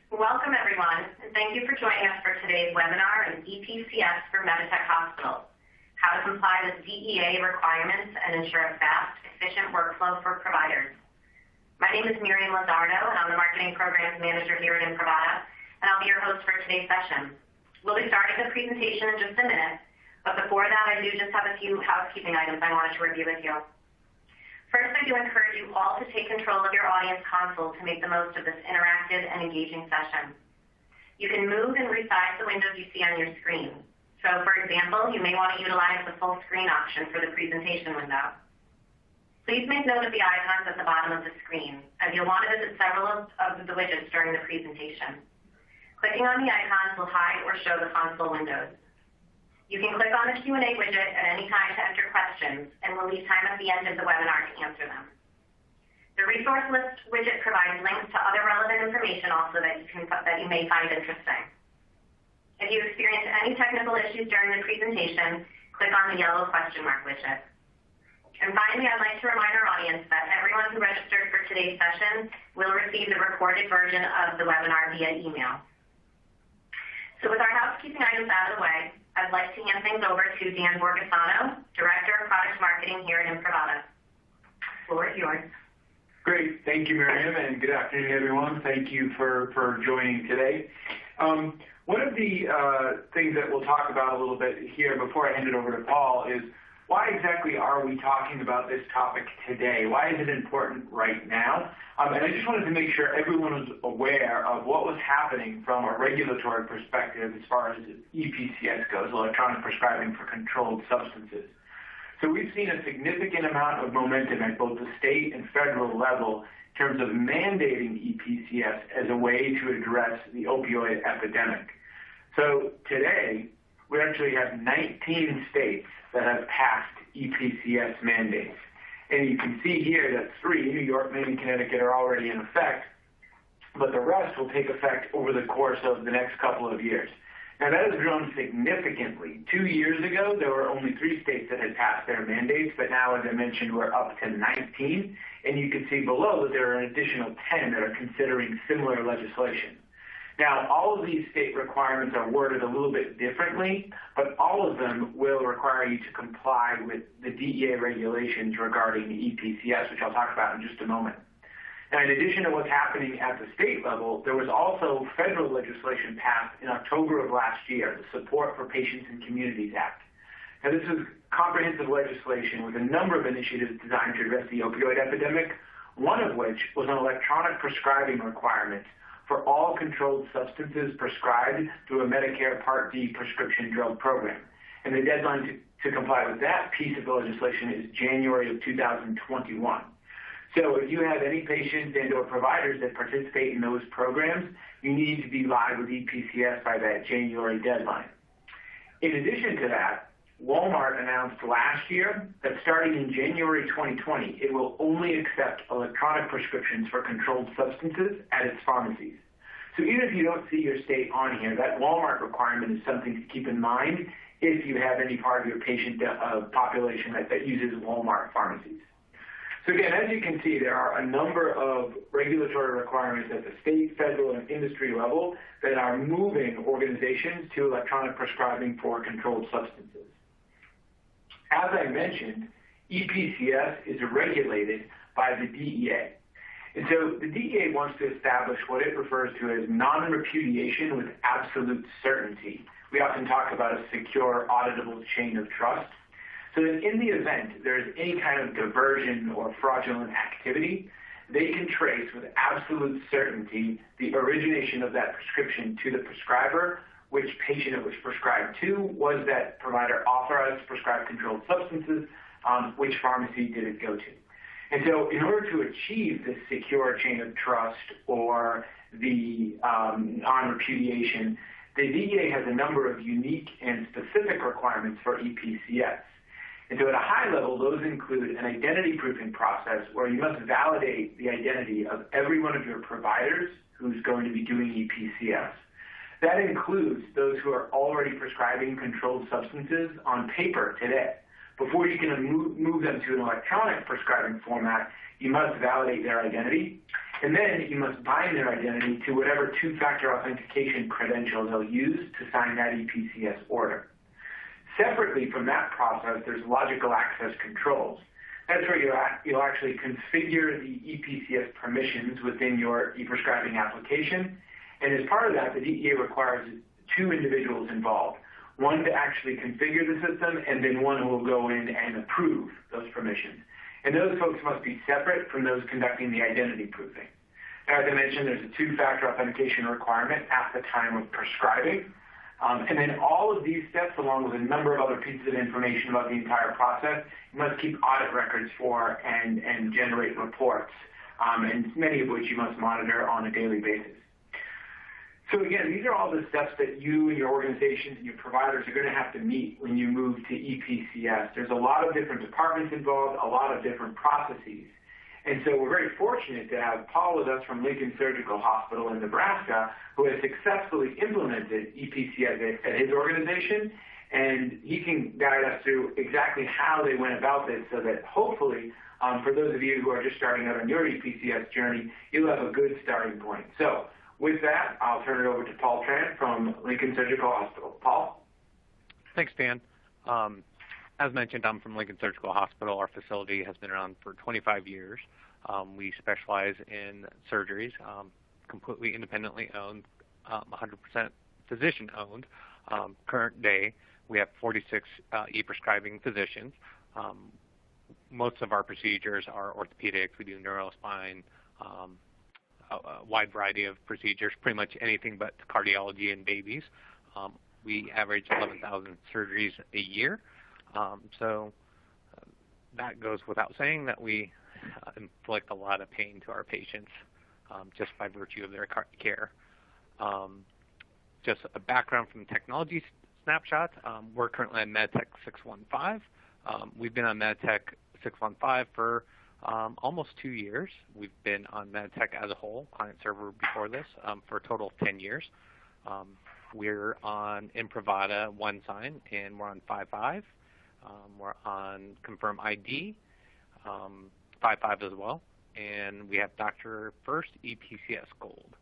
Welcome, everyone, and thank you for joining us for today's webinar on EPCS for MEDITECH Hospitals, how to comply with DEA requirements and ensure a fast, efficient workflow for providers. My name is Miriam Lizardo, and I'm the Marketing Programs Manager here at Imprivata, and I'll be your host for today's session. We'll be starting the presentation in just a minute, but before that, I do just have a few housekeeping items I wanted to review with you. First, I do encourage you all to take control of your audience console to make the most of this interactive and engaging session. You can move and resize the windows you see on your screen. So, for example, you may want to utilize the full screen option for the presentation window. Please make note of the icons at the bottom of the screen, as you'll want to visit several of the widgets during the presentation. Clicking on the icons will hide or show the console windows. You can click on the Q&A widget at any time to enter questions, and we'll leave time at the end of the webinar to answer them. The resource list widget provides links to other relevant information also that you may find interesting. If you experience any technical issues during the presentation, click on the yellow question mark widget. And finally, I'd like to remind our audience that everyone who registered for today's session will receive the recorded version of the webinar via email. So with our housekeeping items out of the way, I'd like to hand things over to Dan Borgasano, Director of Product Marketing here at Imprivata. The floor is yours. Great. Thank you, Miriam, and good afternoon, everyone. Thank you for joining today. One of the things that we'll talk about a little bit here before I hand it over to Paul is why exactly are we talking about this topic today? Why is it important right now? And I just wanted to make sure everyone was aware of what was happening from a regulatory perspective as far as EPCS goes, electronic prescribing for controlled substances. So we've seen a significant amount of momentum at both the state and federal level in terms of mandating EPCS as a way to address the opioid epidemic. So today, we actually have 19 states that have passed EPCS mandates. And you can see here that 3, New York, Maine, and Connecticut, are already in effect, but the rest will take effect over the course of the next couple of years. Now, that has grown significantly. 2 years ago, there were only 3 states that had passed their mandates, but now, as I mentioned, we're up to 19. And you can see below that there are an additional 10 that are considering similar legislation. Now, all of these state requirements are worded a little bit differently, but all of them will require you to comply with the DEA regulations regarding the EPCS, which I'll talk about in just a moment. Now, in addition to what's happening at the state level, there was also federal legislation passed in October of last year, the Support for Patients and Communities Act. Now, this is comprehensive legislation with a number of initiatives designed to address the opioid epidemic, one of which was an electronic prescribing requirement for all controlled substances prescribed through a Medicare Part D prescription drug program. And the deadline to comply with that piece of the legislation is January of 2021. So if you have any patients and or providers that participate in those programs, you need to be live with EPCS by that January deadline. In addition to that, Walmart announced last year that starting in January 2020, it will only accept electronic prescriptions for controlled substances at its pharmacies. So even if you don't see your state on here, that Walmart requirement is something to keep in mind if you have any part of your patient population that uses Walmart pharmacies. So again, as you can see, there are a number of regulatory requirements at the state, federal, and industry level that are moving organizations to electronic prescribing for controlled substances. As I mentioned, EPCS is regulated by the DEA. And so the DEA wants to establish what it refers to as non-repudiation with absolute certainty. We often talk about a secure, auditable chain of trust. So that in the event there is any kind of diversion or fraudulent activity, they can trace with absolute certainty the origination of that prescription to the prescriber, which patient it was prescribed to, was that provider authorized to prescribe controlled substances, which pharmacy did it go to. And so in order to achieve this secure chain of trust or the non-repudiation, the DEA has a number of unique and specific requirements for EPCS. And so at a high level, those include an identity proofing process where you must validate the identity of every one of your providers who's going to be doing EPCS. That includes those who are already prescribing controlled substances on paper today. Before you can move them to an electronic prescribing format, you must validate their identity. And then you must bind their identity to whatever two-factor authentication credential they'll use to sign that EPCS order. Separately from that process, there's logical access controls. That's where you'll actually configure the EPCS permissions within your e-prescribing application. And as part of that, the DEA requires 2 individuals involved, one to actually configure the system and then one who will go in and approve those permissions. And those folks must be separate from those conducting the identity proofing. Now, as I mentioned, there's a two-factor authentication requirement at the time of prescribing. And then all of these steps, along with a number of other pieces of information about the entire process, you must keep audit records for and generate reports, and many of which you must monitor on a daily basis. So again, these are all the steps that you and your organizations and your providers are going to have to meet when you move to EPCS. There's a lot of different departments involved, a lot of different processes. And so we're very fortunate to have Paul with us from Lincoln Surgical Hospital in Nebraska, who has successfully implemented EPCS at his organization, and he can guide us through exactly how they went about this so that hopefully, for those of you who are just starting out on your EPCS journey, you'll have a good starting point. So with that, I'll turn it over to Paul Tran from Lincoln Surgical Hospital. Paul? Thanks, Dan. As mentioned, I'm from Lincoln Surgical Hospital. Our facility has been around for 25 years. We specialize in surgeries, completely independently owned, 100% physician-owned. Current day, we have 46 e-prescribing physicians. Most of our procedures are orthopedics. We do neuro, spine, a wide variety of procedures, pretty much anything but cardiology and babies. We average 11,000 surgeries a year. So that goes without saying that we inflict a lot of pain to our patients just by virtue of their care. Just a background from technology snapshot. We're currently on MEDITECH 615. We've been on MEDITECH 615 for almost 2 years. We've been on MEDITECH as a whole, client server before this, for a total of 10 years. We're on Imprivata OneSign, and we're on 5.5. We're on Confirm ID, 5.5 as well, and we have Dr. First EPCS Gold.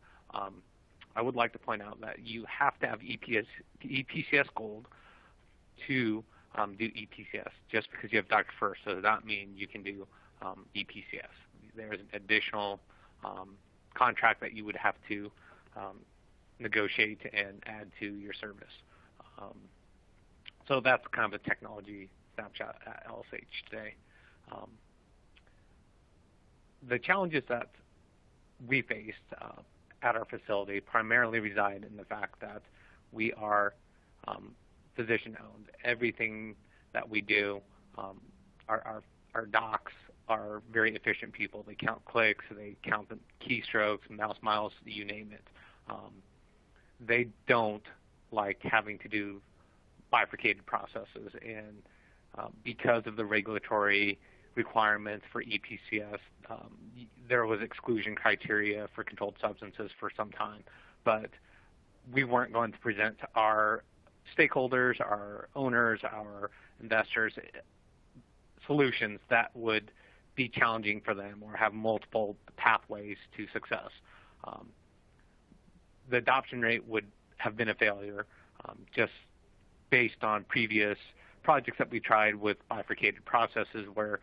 I would like to point out that you have to have EPCS Gold to do EPCS. Just because you have Dr. First does not mean you can do EPCS. There's an additional contract that you would have to negotiate and add to your service. So that's kind of a technology snapshot at LSH today. The challenges that we faced at our facility primarily reside in the fact that we are physician-owned. Everything that we do, our docs are very efficient people. They count clicks, they count the keystrokes, mouse miles, you name it. They don't like having to do bifurcated processes, and because of the regulatory requirements for EPCS, there was exclusion criteria for controlled substances for some time, but we weren't going to present to our stakeholders, our owners, our investors, solutions that would be challenging for them or have multiple pathways to success. The adoption rate would have been a failure just based on previous projects that we tried with bifurcated processes where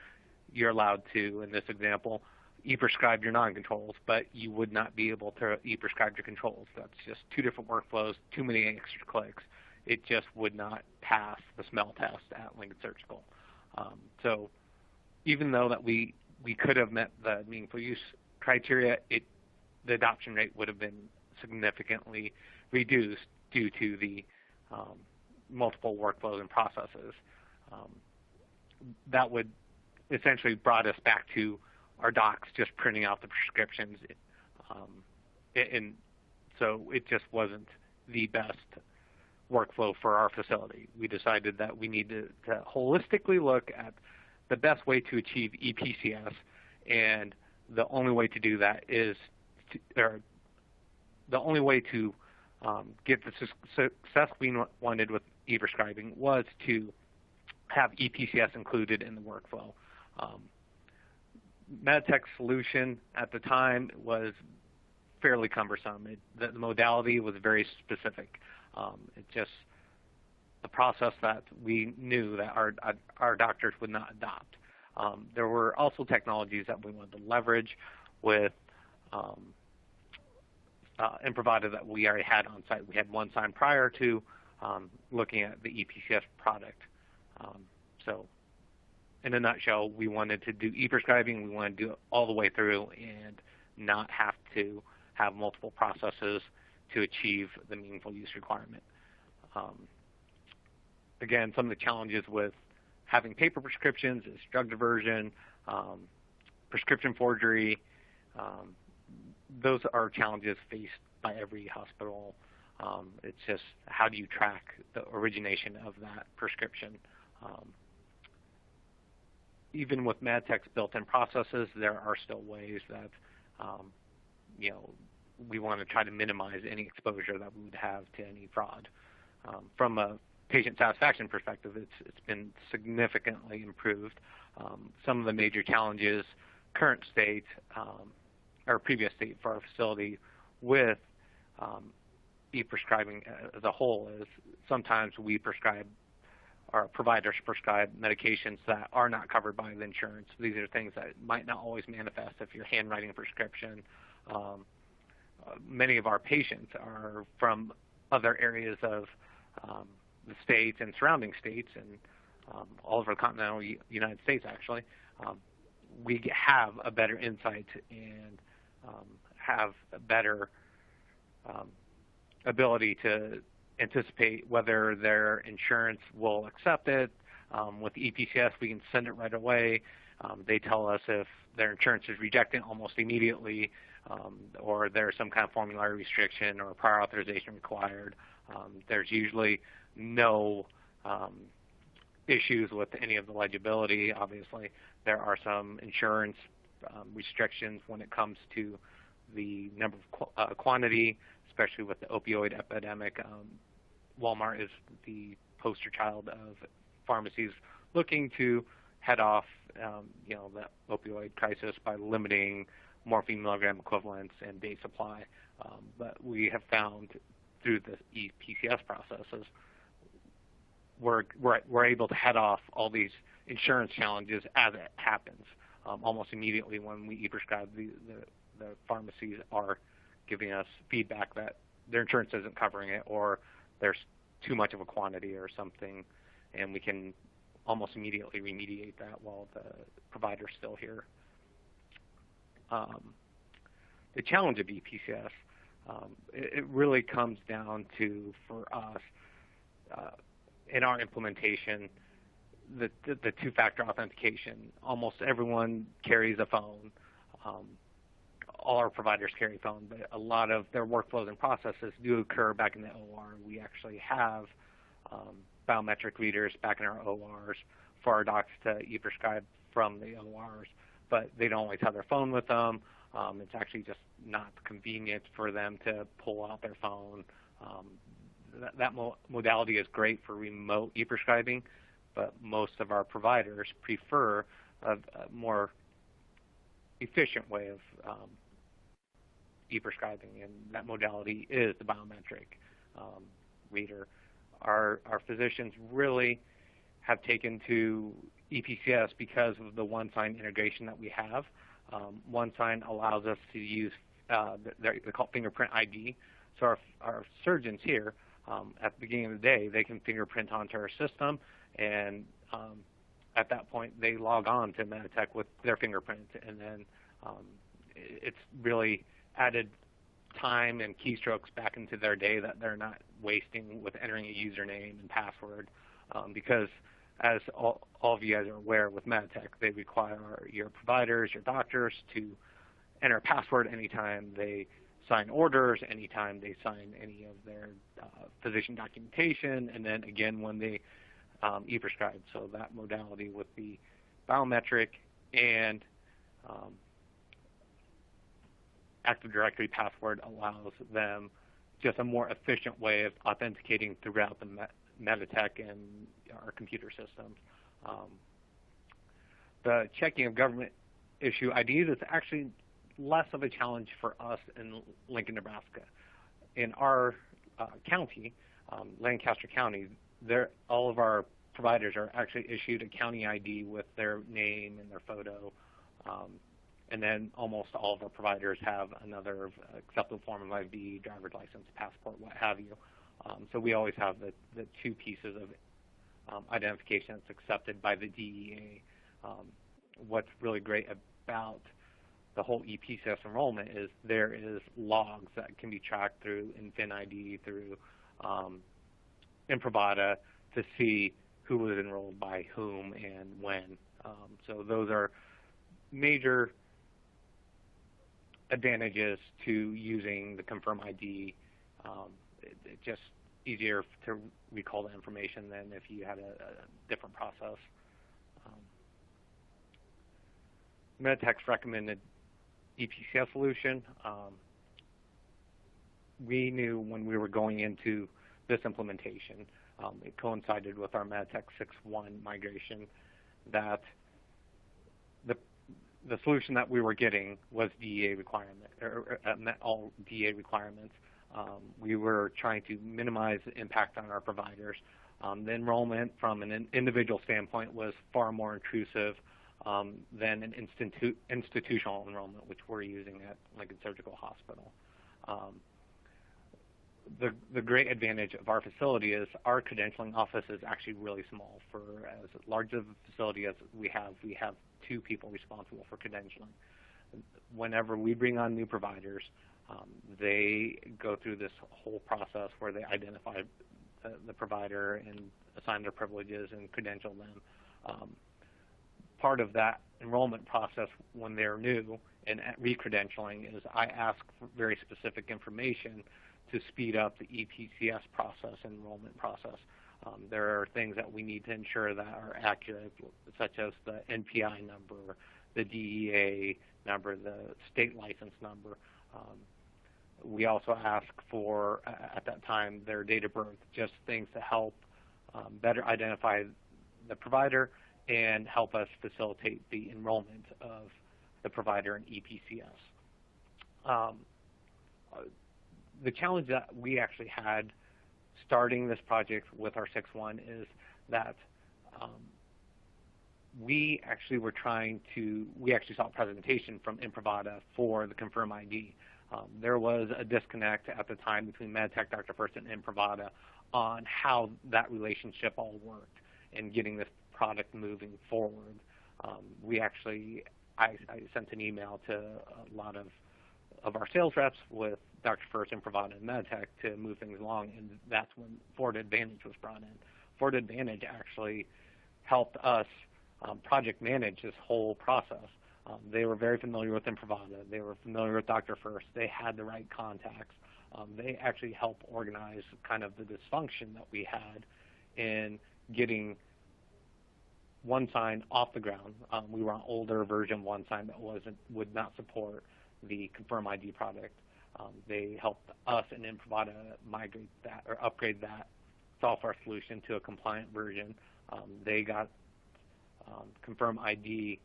you're allowed to, in this example, e-prescribe your non-controls, but you would not be able to e-prescribe your controls. That's just two different workflows, too many extra clicks. It just would not pass the smell test at Lincoln Surgical. So even though that we could have met the meaningful use criteria, the adoption rate would have been significantly reduced due to the multiple workflows and processes. That would essentially brought us back to our docs just printing out the prescriptions, and so it just wasn't the best workflow for our facility. We decided that we needed to holistically look at the best way to achieve EPCS, and the only way to do that is the only way to get the success we wanted with e-prescribing was to have EPCS included in the workflow. MEDITECH's solution at the time was fairly cumbersome. The modality was very specific. It's just a process that we knew that our doctors would not adopt. There were also technologies that we wanted to leverage with and provided that we already had on site. We had one signed prior to looking at the EPCS product. So in a nutshell, we wanted to do e-prescribing. We wanted to do it all the way through and not have to have multiple processes to achieve the meaningful use requirement. Again, some of the challenges with having paper prescriptions is drug diversion, prescription forgery. Those are challenges faced by every hospital. It's just how do you track the origination of that prescription? Even with MEDITECH's built-in processes, there are still ways that we want to try to minimize any exposure that we would have to any fraud. From a patient satisfaction perspective, it's been significantly improved. Some of the major challenges, current state or previous state for our facility with e-prescribing as a whole is sometimes we prescribe, our providers prescribe medications that are not covered by the insurance. These are things that might not always manifest if you're handwriting a prescription. Many of our patients are from other areas of the states and surrounding states and all over the continental United States, actually. We have a better insight and have a better ability to anticipate whether their insurance will accept it. With EPCS, we can send it right away. They tell us if their insurance is rejected almost immediately, or there's some kind of formulary restriction or prior authorization required. There's usually no issues with any of the legibility. Obviously, there are some insurance restrictions when it comes to the number of quantity, especially with the opioid epidemic. Walmart is the poster child of pharmacies looking to head off the opioid crisis by limiting morphine milligram equivalents and day supply. But we have found through the EPCS processes, we're able to head off all these insurance challenges as it happens. Almost immediately when we e-prescribe, the pharmacies are giving us feedback that their insurance isn't covering it, or there's too much of a quantity or something, and we can almost immediately remediate that while the provider's still here. The challenge of EPCS, it really comes down to, for us, in our implementation, the two-factor authentication. Almost everyone carries a phone. All our providers carry a phone, but a lot of their workflows and processes do occur back in the OR. We actually have biometric readers back in our ORs for our docs to e-prescribe from the ORs, but they don't always have their phone with them. It's actually just not convenient for them to pull out their phone. That modality is great for remote e-prescribing, but most of our providers prefer a more efficient way of e-prescribing, and that modality is the biometric reader. Our physicians really have taken to EPCS because of the one-sign integration that we have. One-sign allows us to use, they're called fingerprint ID. So our surgeons here, at the beginning of the day, they can fingerprint onto our system, and at that point, they log on to MEDITECH with their fingerprint, and then it's really added time and keystrokes back into their day that they're not wasting with entering a username and password, because as all of you guys are aware with MEDITECH, they require your providers, your doctors to enter a password anytime they sign orders, anytime they sign any of their physician documentation, and then again when they e-prescribe. So that modality with the biometric and Active Directory password allows them just a more efficient way of authenticating throughout the MEDITECH and our computer systems. The checking of government issue IDs, it's actually less of a challenge for us in Lincoln, Nebraska. In our county, Lancaster County, all of our providers are actually issued a county ID with their name and their photo, and then almost all of our providers have another acceptable form of ID, driver's license, passport, what have you. So we always have the two pieces of identification that's accepted by the DEA. What's really great about the whole EPCS enrollment is there is logs that can be tracked through InfinID, through Imprivata, to see who was enrolled by whom and when. So those are major advantages to using the Confirm ID. It's just easier to recall the information than if you had a different process. MEDITECH's recommended EPCS solution. We knew when we were going into this implementation, it coincided with our MEDITECH 6.1 migration, that the solution that we were getting was DEA requirement, or met all DEA requirements. We were trying to minimize the impact on our providers. The enrollment from an individual standpoint was far more intrusive than an institutional enrollment, which we're using at Lincoln Surgical Hospital. The great advantage of our facility is our credentialing office is actually really small. For as large of a facility as we have 2 people responsible for credentialing. Whenever we bring on new providers, they go through this whole process where they identify the provider and assign their privileges and credential them. Part of that enrollment process when they're new and at re-credentialing is I ask for very specific information to speed up the EPCS process, enrollment process. There are things that we need to ensure that are accurate, such as the NPI number, the DEA number, the state license number. We also ask for, at that time, their date of birth, just things to help better identify the provider and help us facilitate the enrollment of the provider in EPCS. The challenge that we actually had starting this project with our 6.1 is that we actually saw a presentation from Imprivata for the Confirm ID. There was a disconnect at the time between MEDITECH, Dr. First, and Imprivata on how that relationship all worked and getting this product moving forward. I sent an email to a lot of our sales reps with Dr. First, Imprivata, and MEDITECH to move things along, and that's when Forward Advantage was brought in. Forward Advantage actually helped us project manage this whole process. They were very familiar with Imprivata. They were familiar with Dr. First. They had the right contacts. They actually helped organize kind of the dysfunction that we had in getting OneSign off the ground. We were on older version OneSign that would not support the Confirm ID product. They helped us and Imprivata migrate that or upgrade that software solution to a compliant version. They got Confirm ID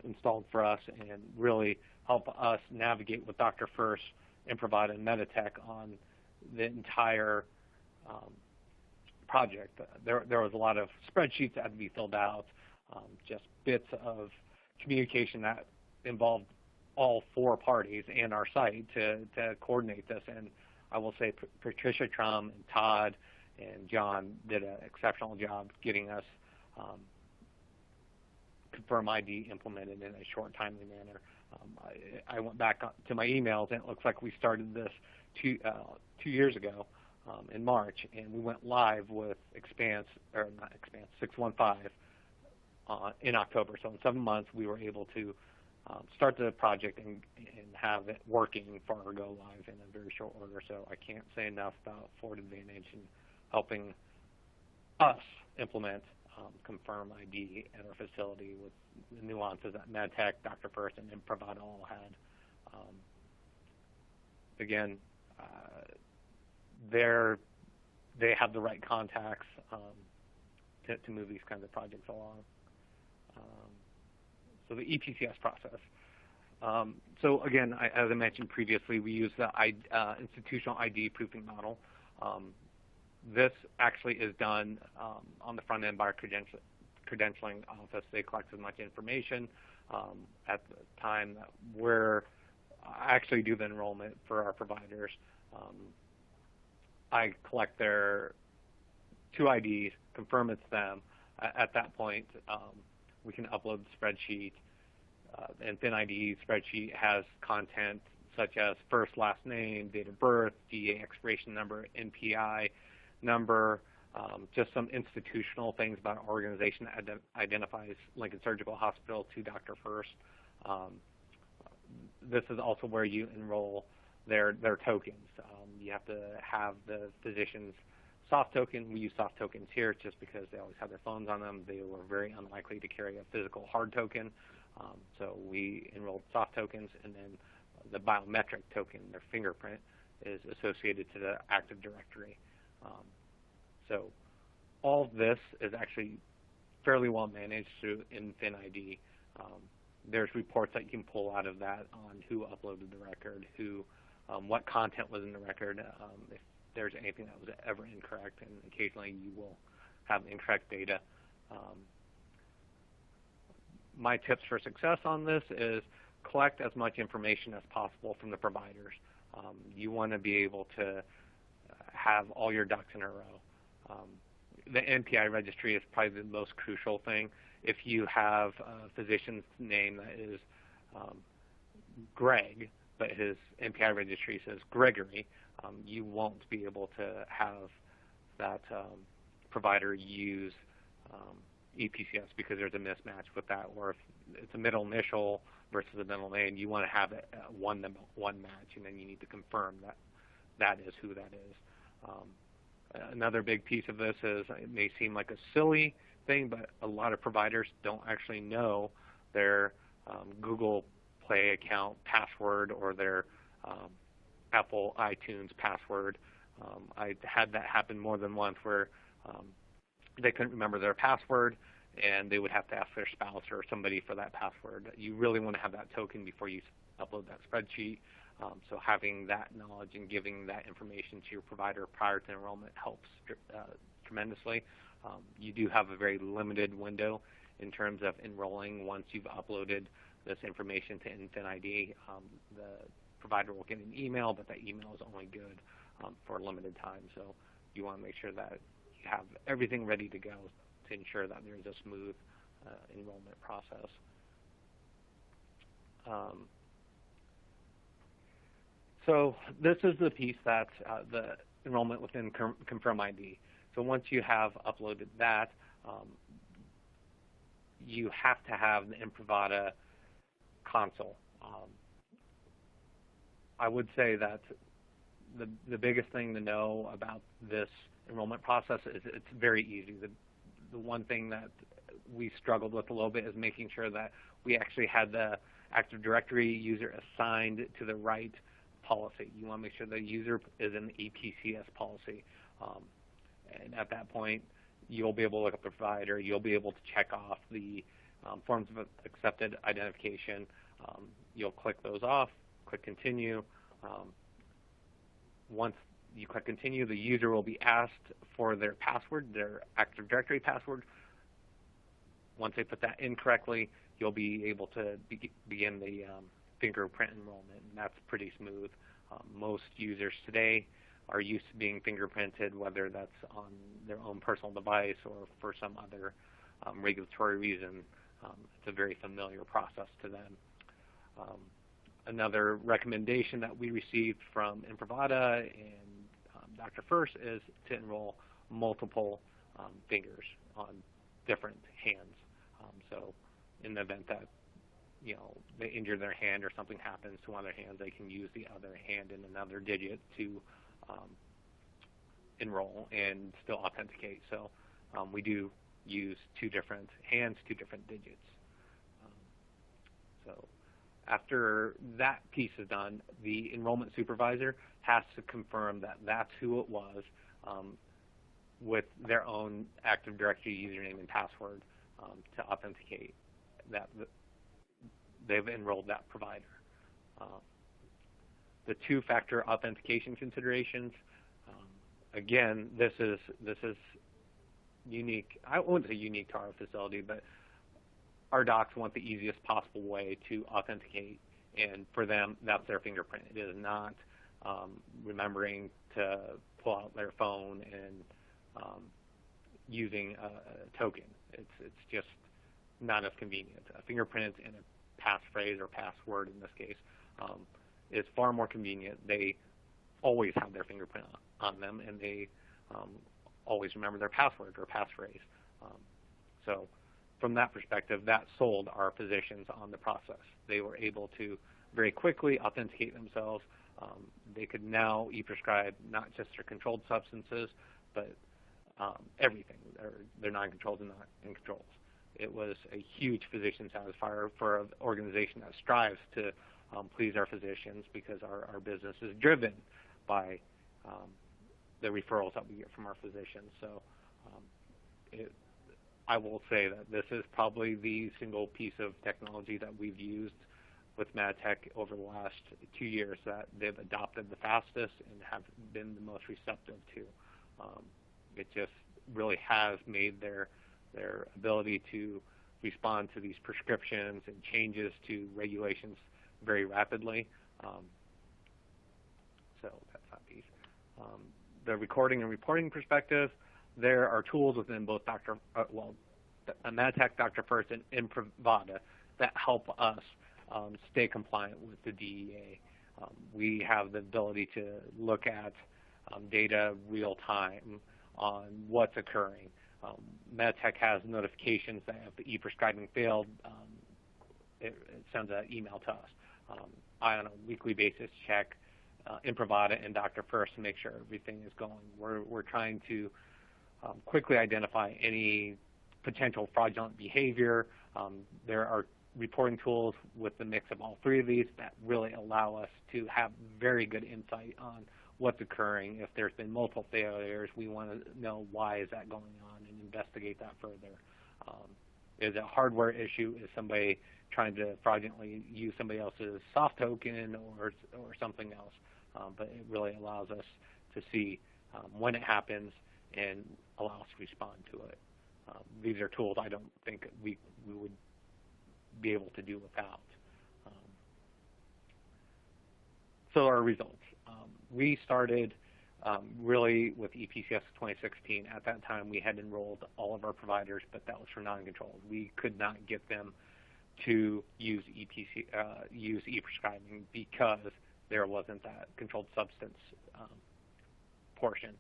installed for us and really help us navigate with Dr. First, Imprivata, and MEDITECH on the entire project. There was a lot of spreadsheets that had to be filled out, just bits of communication that involved all 4 parties and our site to coordinate this. And I will say Patricia Trum and Todd and John did an exceptional job getting us Confirm ID implemented in a short, timely manner. I went back to my emails, and it looks like we started this 2 years ago in March, and we went live with 615 in October. So in 7 months, we were able to start the project and have it working for our go live in a very short order. So I can't say enough about Forward Advantage and helping us implement Confirm ID at our facility with the nuances that MEDITECH, Dr. First, and Imprivata all had. Again, they have the right contacts to move these kinds of projects along. So the EPCS process. So again, as I mentioned previously, we use the institutional ID proofing model. This actually is done on the front end by our credentialing office. They collect as much information at the time that we're actually do the enrollment for our providers. I collect their 2 IDs, confirm it's them. At that point, we can upload the spreadsheet. And FinID spreadsheet has content such as first, last name, date of birth, DEA expiration number, NPI number, just some institutional things about our organization that identifies Lincoln Surgical Hospital to Dr. First. This is also where you enroll their tokens. You have to have the physician's soft token. We use soft tokens here just because they always have their phones on them. They were very unlikely to carry a physical hard token. So we enrolled soft tokens, and then the biometric token, their fingerprint, is associated to the Active Directory. So all of this is actually fairly well managed through FinID. There's reports that you can pull out of that on who uploaded the record, what content was in the record, if there's anything that was ever incorrect, and occasionally you will have incorrect data. My tips for success on this is collect as much information as possible from the providers. You want to be able to have all your ducks in a row. The NPI registry is probably the most crucial thing. If you have a physician's name that is Greg, but his NPI registry says Gregory, you won't be able to have that provider use EPCS because there's a mismatch with that. Or if it's a middle initial versus a middle name, you want to have it one match, and then you need to confirm that that is who that is. Another big piece of this is, it may seem like a silly thing, but a lot of providers don't actually know their Google Play account password or their Apple iTunes password. I had that happen more than once where they couldn't remember their password, and they would have to ask their spouse or somebody for that password. You really want to have that token before you upload that spreadsheet. So having that knowledge and giving that information to your provider prior to enrollment helps tremendously. You do have a very limited window in terms of enrolling. Once you've uploaded this information to FinID, the provider will get an email, but that email is only good for a limited time. So you want to make sure that you have everything ready to go to ensure that there's a smooth enrollment process. So this is the piece that's the enrollment within Confirm ID. So once you have uploaded that, you have to have the Imprivata console. I would say that the biggest thing to know about this enrollment process is it's very easy. The one thing that we struggled with a little bit is making sure that we actually had the Active Directory user assigned to the right policy. You want to make sure the user is in the EPCS policy. And at that point, you'll be able to look up the provider. You'll be able to check off the forms of accepted identification. You'll click those off, click continue. Once you click continue, the user will be asked for their password, their Active Directory password. Once they put that in correctly, you'll be able to begin the fingerprint enrollment, and that's pretty smooth. Most users today are used to being fingerprinted, whether that's on their own personal device or for some other regulatory reason. It's a very familiar process to them. Another recommendation that we received from Imprivata and Dr. First is to enroll multiple fingers on different hands. So in the event that they injure their hand or something happens to one of their hands, they can use the other hand and another digit to enroll and still authenticate. So we do use 2 different hands, 2 different digits. So after that piece is done, the enrollment supervisor has to confirm that that's who it was with their own Active Directory username and password to authenticate that they've enrolled that provider. The two-factor authentication considerations, again, this is unique. I wouldn't say unique to our facility, but our docs want the easiest possible way to authenticate, and for them, that's their fingerprint. It is not remembering to pull out their phone and using a token. It's just not as convenient. A fingerprint and a passphrase or password in this case is far more convenient. They always have their fingerprint on them, and they always remember their password or passphrase. So from that perspective, that sold our physicians on the process. They were able to very quickly authenticate themselves. They could now e-prescribe not just their controlled substances, but everything, their non-controlled and non-controls. It was a huge physician satisfier for an organization that strives to please our physicians, because our business is driven by the referrals that we get from our physicians. So I will say that this is probably the single piece of technology that we've used with MEDITECH over the last 2 years that they've adopted the fastest and have been the most receptive to. It just really has made their ability to respond to these prescriptions and changes to regulations very rapidly. So that's that piece. The recording and reporting perspective, there are tools within both MEDITECH, Dr. First, and Imprivata that help us stay compliant with the DEA. We have the ability to look at data real time on what's occurring. MEDITECH has notifications that if the e-prescribing failed, it sends an email to us. I, on a weekly basis, check Imprivata and Dr. First to make sure everything is going. We're trying to quickly identify any potential fraudulent behavior. There are reporting tools with the mix of all three of these that really allow us to have very good insight on what's occurring. If there's been multiple failures, we want to know why is that going on and investigate that further. Is it a hardware issue? Is somebody trying to fraudulently use somebody else's soft token or something else? But it really allows us to see when it happens and allow us to respond to it. These are tools I don't think we would be able to do without. So our results. We started really with EPCS 2016. At that time, we had enrolled all of our providers, but that was for non-controlled. We could not get them to use e-prescribing because there wasn't that controlled substance portion.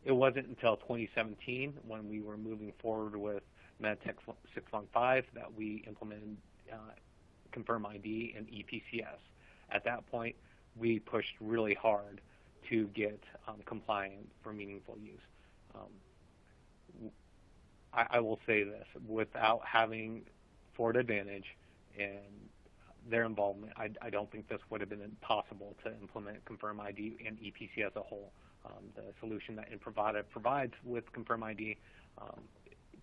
It wasn't until 2017, when we were moving forward with MEDITECH 615, that we implemented Confirm ID and EPCS. At that point, we pushed really hard to get compliant for meaningful use. I will say this, without having Ford Advantage and their involvement, I don't think this would have been possible to implement Confirm ID and EPC as a whole. The solution that Imprivata provides with Confirm ID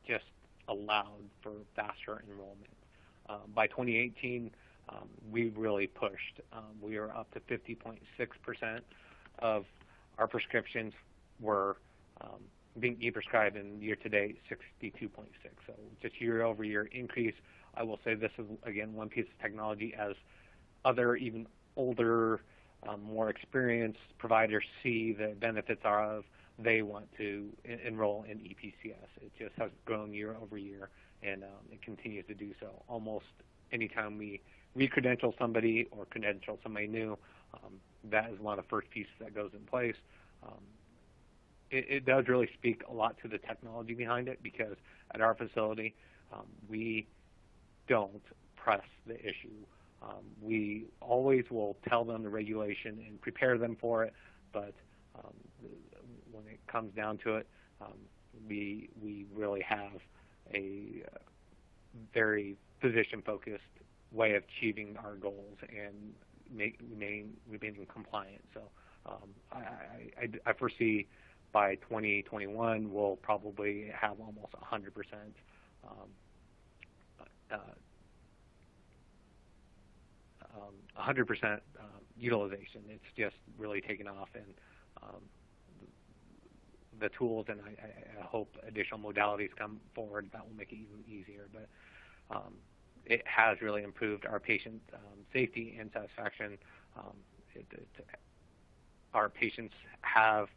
just allowed for faster enrollment. By 2018, we really pushed. We were up to 50.6% of our prescriptions were being e-prescribed, and year-to-date, 62.6. So just year-over-year increase. I will say this is, again, one piece of technology as other, even older, more experienced providers see the benefits of, they want to enroll in EPCS. It just has grown year-over-year, and it continues to do so. Almost anytime we re-credential somebody or credential somebody new, that is one of the first pieces that goes in place. It does really speak a lot to the technology behind it, because at our facility, we don't press the issue. We always will tell them the regulation and prepare them for it, but when it comes down to it, we really have a very physician-focused way of achieving our goals and remaining compliant. So I foresee by 2021 we'll probably have almost 100% 100% utilization. It's just really taken off, and the tools, and I hope additional modalities come forward that will make it even easier. But it has really improved our patient safety and satisfaction. Our patients have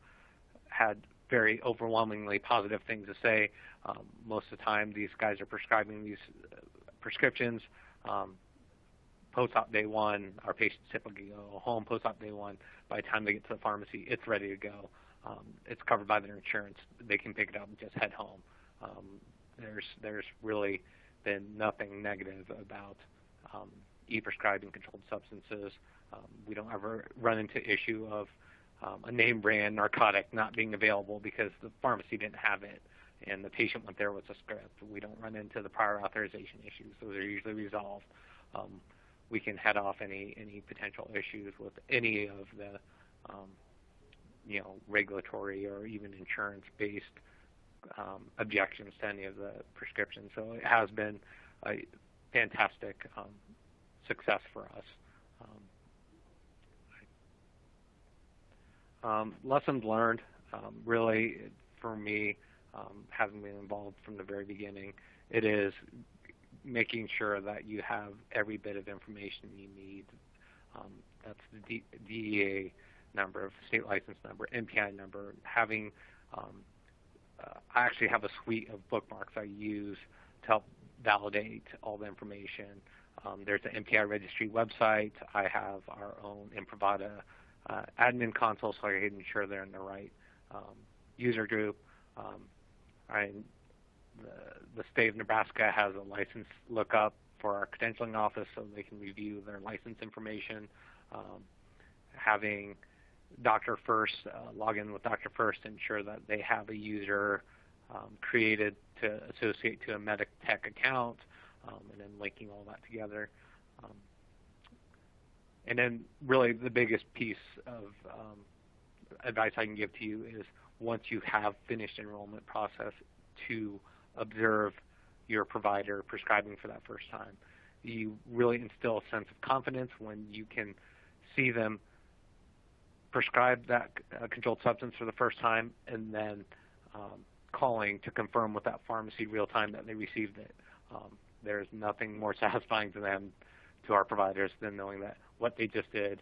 had very overwhelmingly positive things to say. Most of the time, these guys are prescribing these prescriptions. Post-op day one, our patients typically go home post-op day one. By the time they get to the pharmacy, it's ready to go. It's covered by their insurance. They can pick it up and just head home. There's really been nothing negative about e-prescribing controlled substances. We don't ever run into issue of a name brand narcotic not being available because the pharmacy didn't have it and the patient went there with a script. We don't run into the prior authorization issues. Those are usually resolved. We can head off any potential issues with any of the regulatory or even insurance-based objections to any of the prescriptions. So it has been a fantastic success for us. Lessons learned, really, for me, having been involved from the very beginning, it is making sure that you have every bit of information you need. That's the DEA number, state license number, NPI number. Having, I actually have a suite of bookmarks I use to help validate all the information. There's the NPI registry website. I have our own Imprivata admin console, so I can ensure they're in the right user group. The state of Nebraska has a license lookup for our credentialing office so they can review their license information. Having Dr. First, log in with Dr. First to ensure that they have a user created to associate to a MEDITECH account, and then linking all that together. And then really the biggest piece of advice I can give to you is once you have finished enrollment process to observe your provider prescribing for that first time. You really instill a sense of confidence when you can see them prescribe that controlled substance for the first time and then calling to confirm with that pharmacy real time that they received it. There's nothing more satisfying to them, to our providers, than knowing that what they just did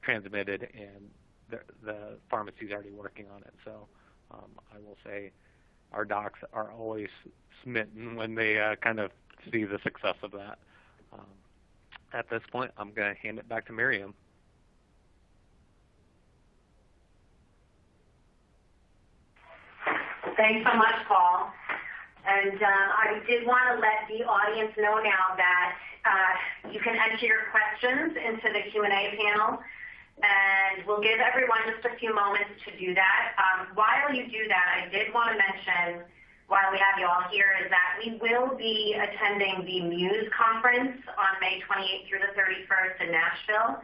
transmitted and the pharmacy's already working on it. So I will say our docs are always smitten when they kind of see the success of that. At this point, I'm going to hand it back to Miriam. Thanks so much, Paul. And I did want to let the audience know now that you can enter your questions into the Q&A panel, and we'll give everyone just a few moments to do that. While you do that, I did want to mention, while we have you all here, is that we will be attending the Muse conference on May 28th through the 31st in Nashville.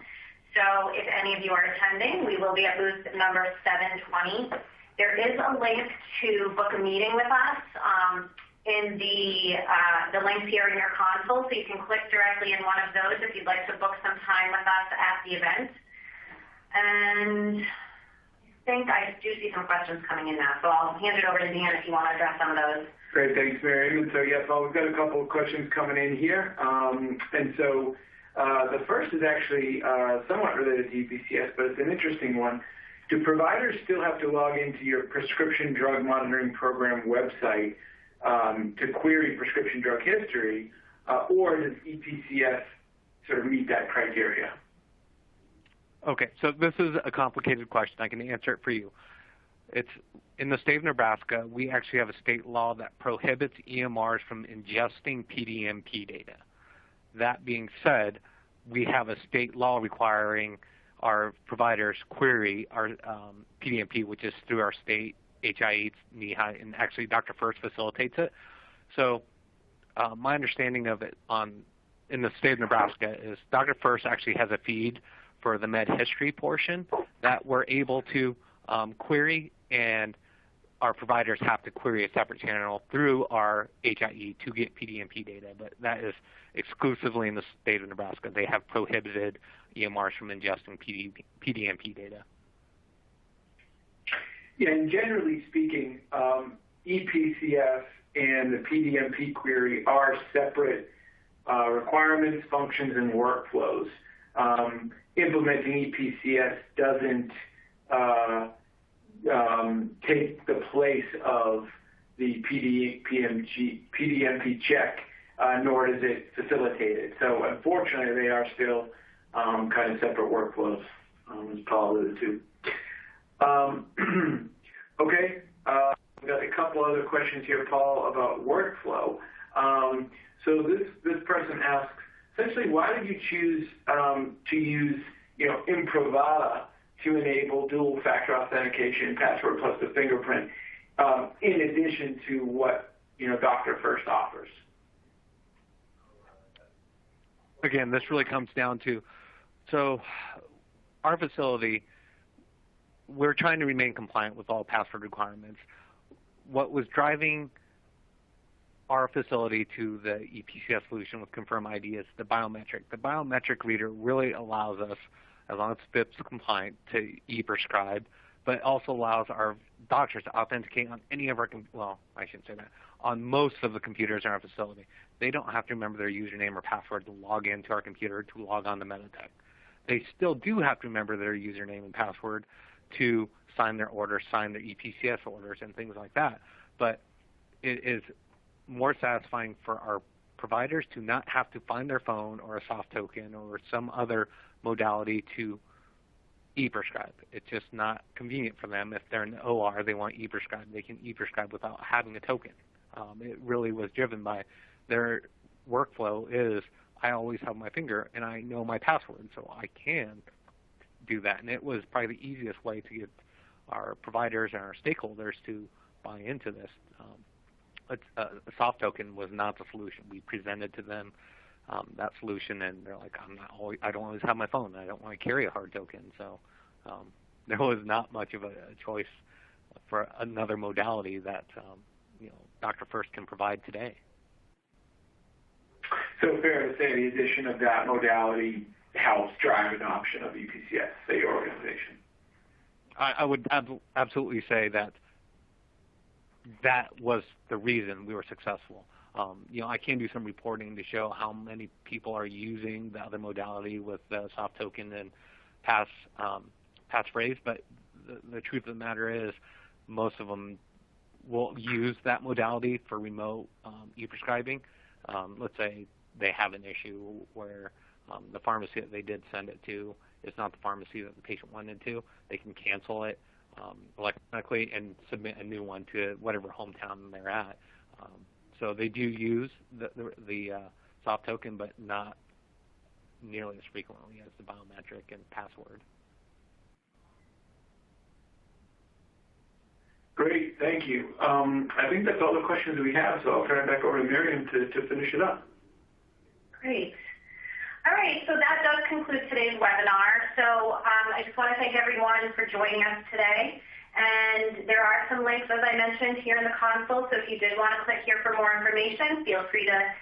So if any of you are attending, we will be at booth number 720. There is a link to book a meeting with us in the links here in your console, so you can click directly in one of those if you'd like to book some time with us at the event. And I think I do see some questions coming in now, so I'll hand it over to Dan if you want to address some of those. Great, thanks, Miriam. And so, yes, well, we've got a couple of questions coming in here. And so the first is actually somewhat related to EPCS, but it's an interesting one. Do providers still have to log into your prescription drug monitoring program website to query prescription drug history, or does EPCS sort of meet that criteria? Okay, so this is a complicated question. I can answer it for you. It's in the state of Nebraska, we actually have a state law that prohibits EMRs from ingesting PDMP data. That being said, we have a state law requiring our providers query our PDMP, which is through our state HI8, NEHI, and actually Dr. First facilitates it. So my understanding of it in the state of Nebraska is Dr. First actually has a feed for the med history portion that we're able to query, and our providers have to query a separate channel through our HIE to get PDMP data, but that is exclusively in the state of Nebraska. They have prohibited EMRs from ingesting PDMP data. Yeah, and generally speaking, EPCS and the PDMP query are separate requirements, functions, and workflows. Implementing EPCS doesn't take the place of the PDMP check, nor does it facilitate it. So unfortunately, they are still kind of separate workflows, as Paul alluded to. Okay, we've got a couple other questions here, Paul, about workflow. So this person asks, essentially, why did you choose to use Imprivata to enable dual-factor authentication, password plus the fingerprint, in addition to what Doctor First offers? Again, this really comes down to, so our facility, we're trying to remain compliant with all password requirements. What was driving our facility to the EPCS solution with Confirm ID is the biometric. The biometric reader really allows us, as long as it's FIPS compliant, to e-prescribe, but also allows our doctors to authenticate on any of our, well, I shouldn't say that, on most of the computers in our facility. They don't have to remember their username or password to log into our computer to log on to MEDITECH. They still do have to remember their username and password to sign their orders, sign their EPCS orders, and things like that. But it is more satisfying for our providers to not have to find their phone or a soft token or some other modality to e-prescribe. It's just not convenient for them. If they're in the OR, they want e-prescribe. They can e-prescribe without having a token. It really was driven by their workflow is I always have my finger and I know my password, so I can do that. And it was probably the easiest way to get our providers and our stakeholders to buy into this. A soft token was not the solution. We presented to them that solution, and they're like, I don't always have my phone. I don't want to carry a hard token. So there was not much of a choice for another modality that Dr. First can provide today. So fair to say the addition of that modality helps drive adoption of EPCS at your organization? I would absolutely say that was the reason we were successful. I can do some reporting to show how many people are using the other modality with the soft token and passphrase, but the truth of the matter is most of them will use that modality for remote e-prescribing. Let's say they have an issue where the pharmacy that they did send it to is not the pharmacy that the patient wanted to. They can cancel it electronically and submit a new one to whatever hometown they're at. So they do use the soft token, but not nearly as frequently as the biometric and password. Great, thank you. I think that's all the questions we have, so I'll turn it back over to Miriam to finish it up. Great. All right, so that does conclude today's webinar. So I just want to thank everyone for joining us today. And there are some links, as I mentioned, here in the console. So if you did want to click here for more information, feel free to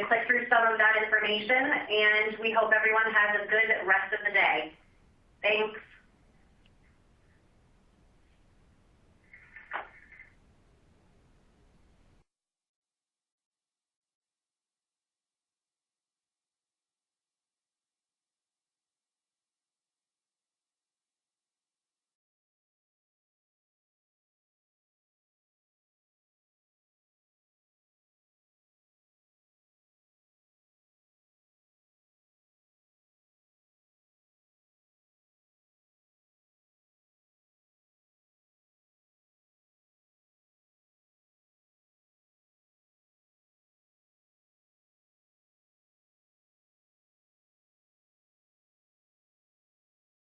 click through some of that information. And we hope everyone has a good rest of the day. Thanks.